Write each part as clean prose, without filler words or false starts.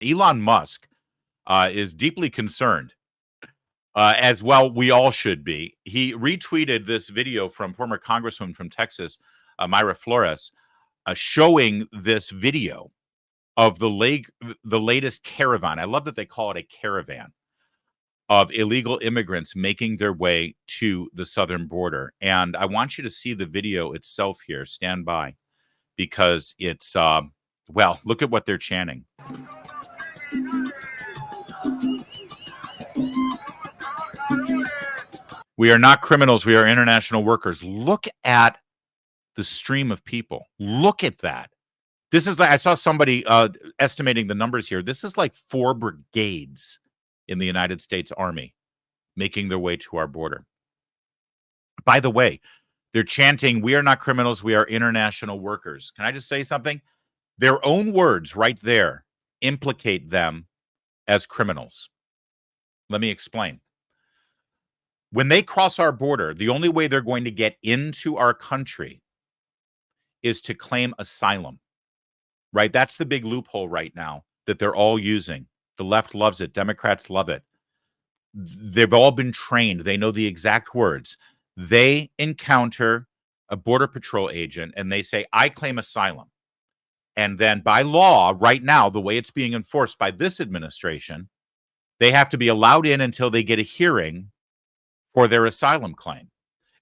Elon Musk is deeply concerned, as well we all should be. He retweeted this video from former Congresswoman from Texas, Myra Flores, showing this video of the latest caravan. I love that they call it a caravan of illegal immigrants making their way to the southern border. And I want you to see the video itself here. Stand by, because it's, well, look at what they're chanting. We are not criminals. We are international workers. Look at the stream of people. Look at that. This is like, I saw somebody estimating the numbers here. This is like 4 brigades in the United States Army making their way to our border. By the way, they're chanting, we are not criminals, we are international workers. Can I just say something? Their own words right there implicate them as criminals. Let me explain. When they cross our border, the only way they're going to get into our country is to claim asylum, right? That's the big loophole right now that they're all using. The left loves it. Democrats love it. They've all been trained. They know the exact words. They encounter a Border Patrol agent and they say, I claim asylum. And then by law, right now, the way it's being enforced by this administration, they have to be allowed in until they get a hearing for their asylum claim.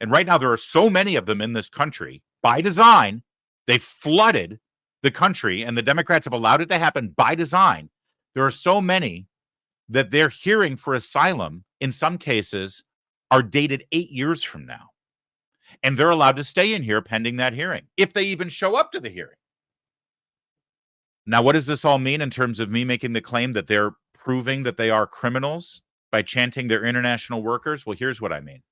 And right now, there are so many of them in this country. By design, they flooded the country, and the Democrats have allowed it to happen by design. There are so many that their hearing for asylum, in some cases, are dated 8 years from now. And they're allowed to stay in here pending that hearing, if they even show up to the hearing. Now, what does this all mean in terms of me making the claim that they're proving that they are criminals by chanting they're international workers? Well, here's what I mean.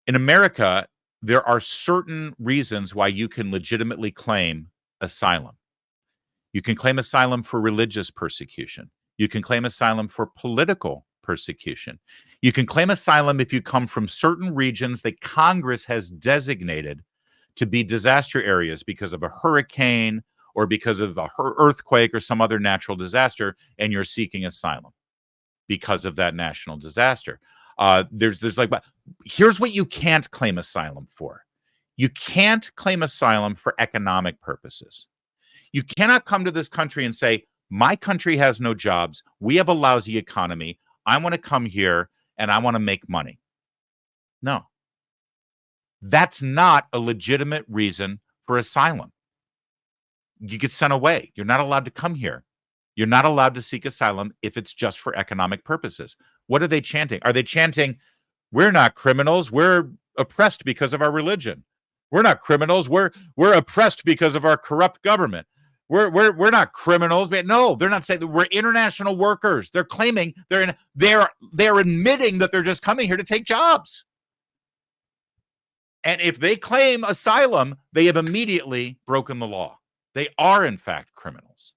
In America, there are certain reasons why you can legitimately claim asylum. You can claim asylum for religious persecution. You can claim asylum for political persecution. You can claim asylum if you come from certain regions that Congress has designated to be disaster areas because of a hurricane or because of a earthquake or some other natural disaster, and you're seeking asylum because of that national disaster. There's like, here's what you can't claim asylum for. You can't claim asylum for economic purposes. You cannot come to this country and say, my country has no jobs. We have a lousy economy. I want to come here and I want to make money. No. That's not a legitimate reason for asylum. You get sent away. You're not allowed to come here. You're not allowed to seek asylum if it's just for economic purposes. What are they chanting? Are they chanting, we're not criminals, we're oppressed because of our religion? We're not criminals, we're oppressed because of our corrupt government. We're not criminals. But no, they're not saying that. We're international workers. They're claiming they're admitting that they're just coming here to take jobs. And if they claim asylum, they have immediately broken the law. They are, in fact, criminals.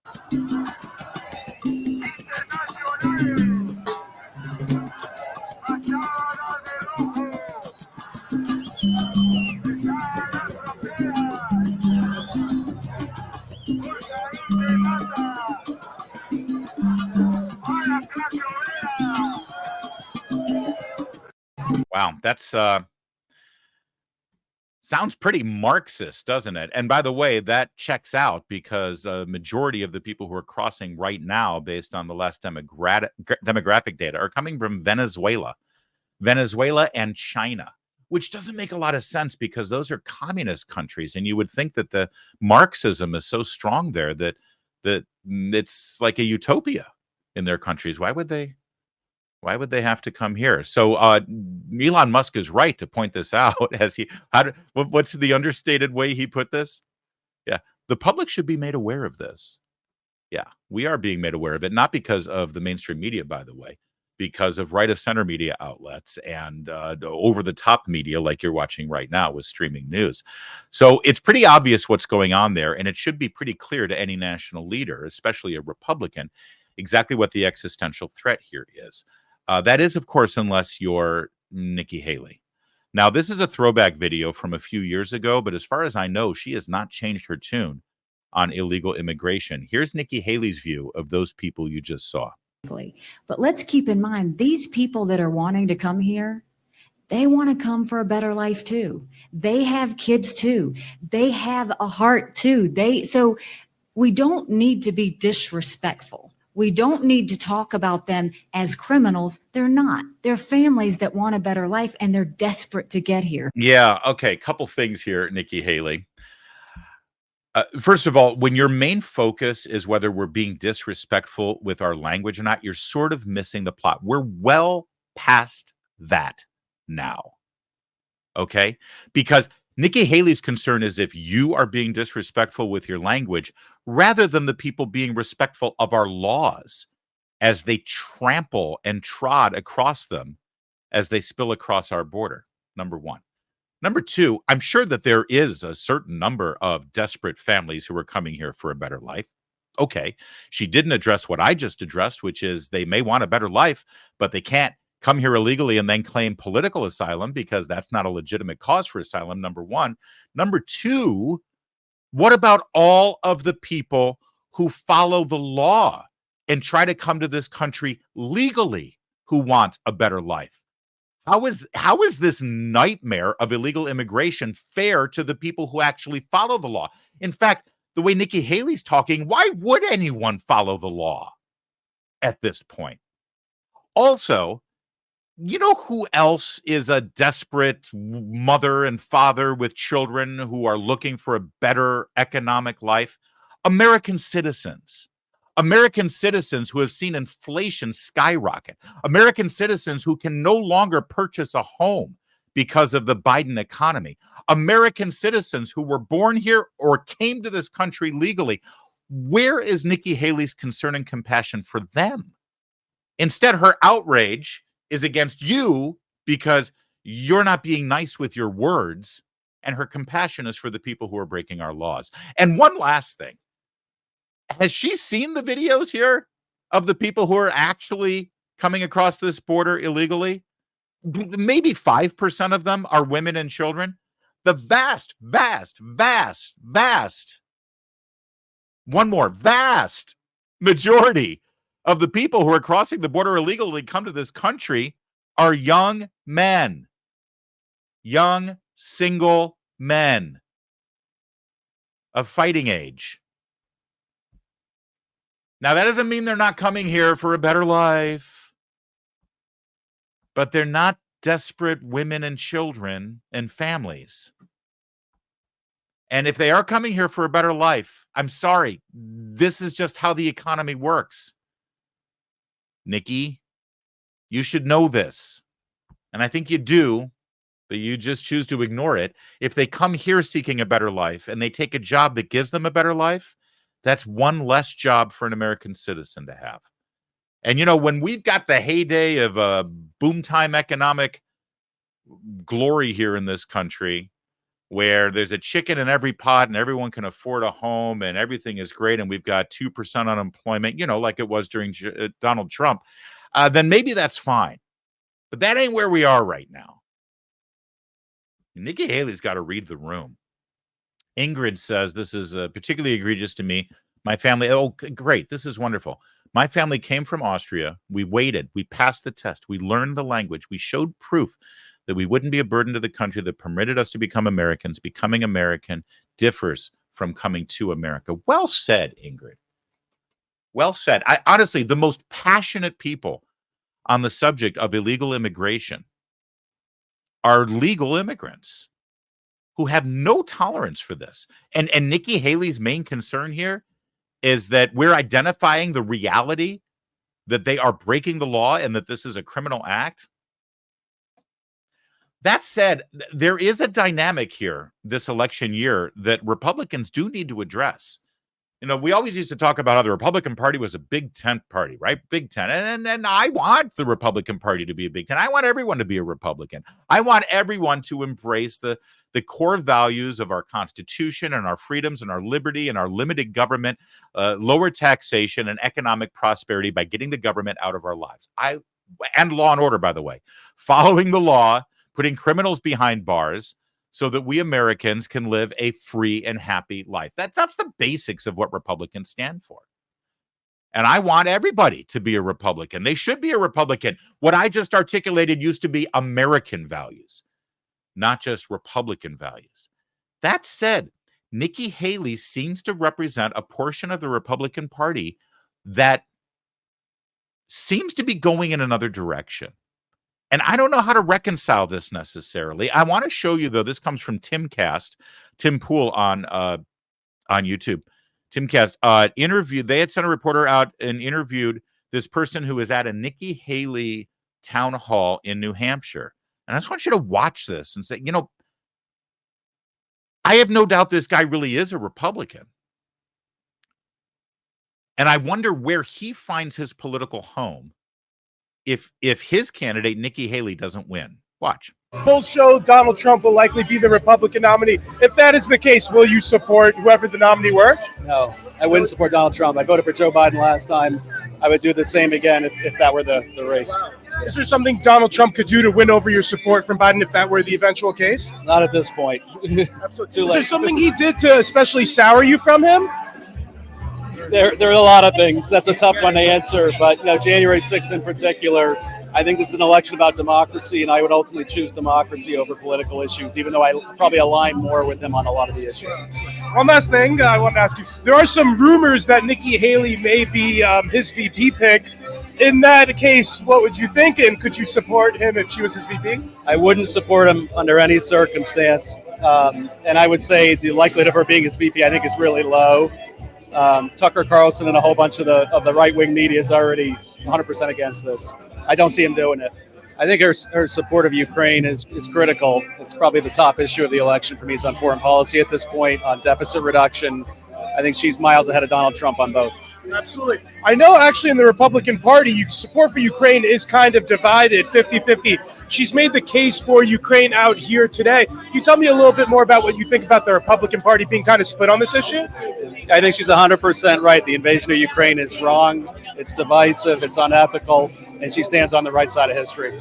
Wow, that's sounds pretty Marxist, doesn't it? And by the way, that checks out because a majority of the people who are crossing right now, based on the last demographic data, are coming from Venezuela and China, which doesn't make a lot of sense because those are communist countries. And you would think that the Marxism is so strong there that it's like a utopia in their countries. Why would they have to come here? So Elon Musk is right to point this out. What's the understated way he put this? Yeah, the public should be made aware of this. Yeah, we are being made aware of it, not because of the mainstream media, by the way, because of right-of-center media outlets and over-the-top media like you're watching right now with streaming news. So it's pretty obvious what's going on there, and it should be pretty clear to any national leader, especially a Republican, exactly what the existential threat here is. That is, of course, unless you're Nikki Haley. Now, this is a throwback video from a few years ago, but as far as I know, she has not changed her tune on illegal immigration. Here's Nikki Haley's view of those people you just saw. But let's keep in mind, these people that are wanting to come here, they want to come for a better life too. They have kids too. They have a heart too. So we don't need to be disrespectful. We don't need to talk about them as criminals. They're not. They're families that want a better life, and they're desperate to get here. Yeah, okay, couple things here, Nikki Haley. First of all, when your main focus is whether we're being disrespectful with our language or not, you're sort of missing the plot. We're well past that now. Okay? Because Nikki Haley's concern is if you are being disrespectful with your language, rather than the people being respectful of our laws as they trample and trod across them as they spill across our border. Number one. Number two, I'm sure that there is a certain number of desperate families who are coming here for a better life. Okay. She didn't address what I just addressed, which is they may want a better life, but they can't come here illegally and then claim political asylum because that's not a legitimate cause for asylum, number one. Number two, what about all of the people who follow the law and try to come to this country legally who want a better life? How is this nightmare of illegal immigration fair to the people who actually follow the law? In fact, the way Nikki Haley's talking, why would anyone follow the law at this point? Also, you know who else is a desperate mother and father with children who are looking for a better economic life? American citizens. American citizens who have seen inflation skyrocket. American citizens who can no longer purchase a home because of the Biden economy. American citizens who were born here or came to this country legally. Where is Nikki Haley's concern and compassion for them? Instead, her outrage is against you because you're not being nice with your words, and her compassion is for the people who are breaking our laws. And one last thing. Has she seen the videos here of the people who are actually coming across this border illegally? Maybe 5% of them are women and children. The vast majority of the people who are crossing the border illegally come to this country are young men, young single men of fighting age. Now, that doesn't mean they're not coming here for a better life, but they're not desperate women and children and families. And if they are coming here for a better life, I'm sorry, this is just how the economy works. Nikki, you should know this. And I think you do, but you just choose to ignore it. If they come here seeking a better life and they take a job that gives them a better life, that's one less job for an American citizen to have. And, you know, when we've got the heyday of boom time economic glory here in this country, where there's a chicken in every pot and everyone can afford a home and everything is great and we've got 2% unemployment, you know, like it was during Donald Trump, then maybe that's fine. But that ain't where we are right now. Nikki Haley's got to read the room. Ingrid says, this is particularly egregious to me. My family, oh, great. This is wonderful. My family came from Austria. We waited. We passed the test. We learned the language. We showed proof that we wouldn't be a burden to the country that permitted us to become Americans. Becoming American differs from coming to America. Well said, Ingrid. Well said. Honestly, the most passionate people on the subject of illegal immigration are legal immigrants who have no tolerance for this. And Nikki Haley's main concern here is that we're identifying the reality that they are breaking the law and that this is a criminal act. That said, there is a dynamic here this election year that Republicans do need to address. You know, we always used to talk about how the Republican Party was a big tent party, right? Big tent. And I want the Republican Party to be a big tent. I want everyone to be a Republican. I want everyone to embrace the core values of our Constitution and our freedoms and our liberty and our limited government, lower taxation and economic prosperity by getting the government out of our lives. And law and order, by the way. Following the law, putting criminals behind bars, so that we Americans can live a free and happy life. That's the basics of what Republicans stand for. And I want everybody to be a Republican. They should be a Republican. What I just articulated used to be American values, not just Republican values. That said, Nikki Haley seems to represent a portion of the Republican Party that seems to be going in another direction. And I don't know how to reconcile this necessarily. I want to show you, though, this comes from Tim Pool on YouTube. Timcast interviewed, they had sent a reporter out and interviewed this person who was at a Nikki Haley town hall in New Hampshire. And I just want you to watch this and say, I have no doubt this guy really is a Republican. And I wonder where he finds his political home if his candidate, Nikki Haley, doesn't win. Watch. Polls show Donald Trump will likely be the Republican nominee. If that is the case, will you support whoever the nominee were? No, I wouldn't support Donald Trump. I voted for Joe Biden last time. I would do the same again if that were the race. Is there something Donald Trump could do to win over your support from Biden if that were the eventual case? Not at this point. Absolutely. Is there something he did to especially sour you from him? There are a lot of things. That's a tough one to answer. But January 6th in particular, I think this is an election about democracy, and I would ultimately choose democracy over political issues, even though I probably align more with him on a lot of the issues. One last thing I want to ask you. There are some rumors that Nikki Haley may be his VP pick. In that case, what would you think, and could you support him if she was his VP? I wouldn't support him under any circumstance, and I would say the likelihood of her being his VP, I think, is really low. Tucker Carlson and a whole bunch of the right-wing media is already 100% against this. I don't see him doing it. I think her support of Ukraine is critical. It's probably the top issue of the election for me is on foreign policy at this point, on deficit reduction. I think she's miles ahead of Donald Trump on both. Absolutely. I know actually in the Republican Party, support for Ukraine is kind of divided 50-50. She's made the case for Ukraine out here today. Can you tell me a little bit more about what you think about the Republican Party being kind of split on this issue? I think she's 100% right. The invasion of Ukraine is wrong. It's divisive. It's unethical. And she stands on the right side of history.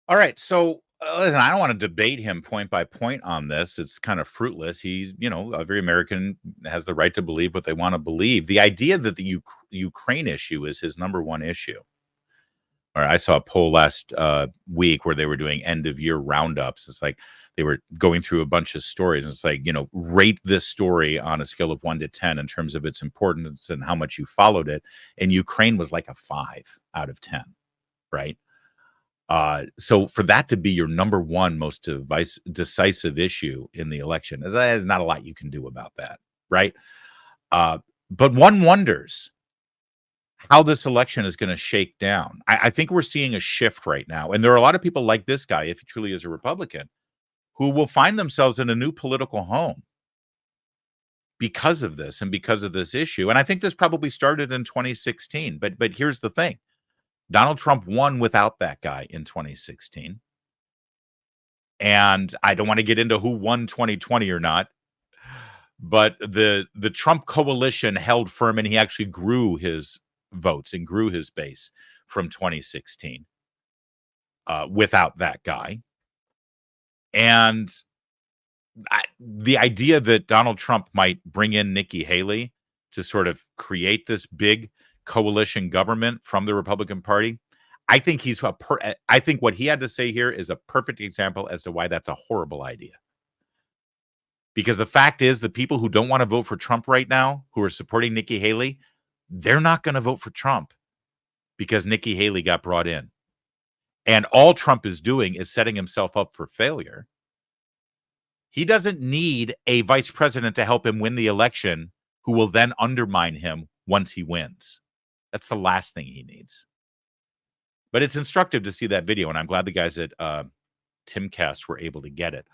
All right. So listen, I don't want to debate him point by point on this. It's kind of fruitless. He's, every American has the right to believe what they want to believe. The idea that the Ukraine issue is his number one issue. Or I saw a poll last week where they were doing end of year roundups. It's like they were going through a bunch of stories. And it's like, rate this story on a scale of 1 to 10 in terms of its importance and how much you followed it. And Ukraine was like a 5 out of 10, right? So for that to be your number one most decisive issue in the election, there's not a lot you can do about that, right? But one wonders how this election is going to shake down. I think we're seeing a shift right now. And there are a lot of people like this guy, if he truly is a Republican, who will find themselves in a new political home because of this and because of this issue. And I think this probably started in 2016. But here's the thing. Donald Trump won without that guy in 2016. And I don't want to get into who won 2020 or not, but the Trump coalition held firm, and he actually grew his votes and grew his base from 2016 without that guy. And the idea that Donald Trump might bring in Nikki Haley to sort of create this big coalition government from the Republican Party, I think I think what he had to say here is a perfect example as to why that's a horrible idea. Because the fact is, the people who don't want to vote for Trump right now, who are supporting Nikki Haley, they're not going to vote for Trump because Nikki Haley got brought in. And all Trump is doing is setting himself up for failure. He doesn't need a vice president to help him win the election who will then undermine him once he wins. That's the last thing he needs. But it's instructive to see that video, and I'm glad the guys at Timcast were able to get it.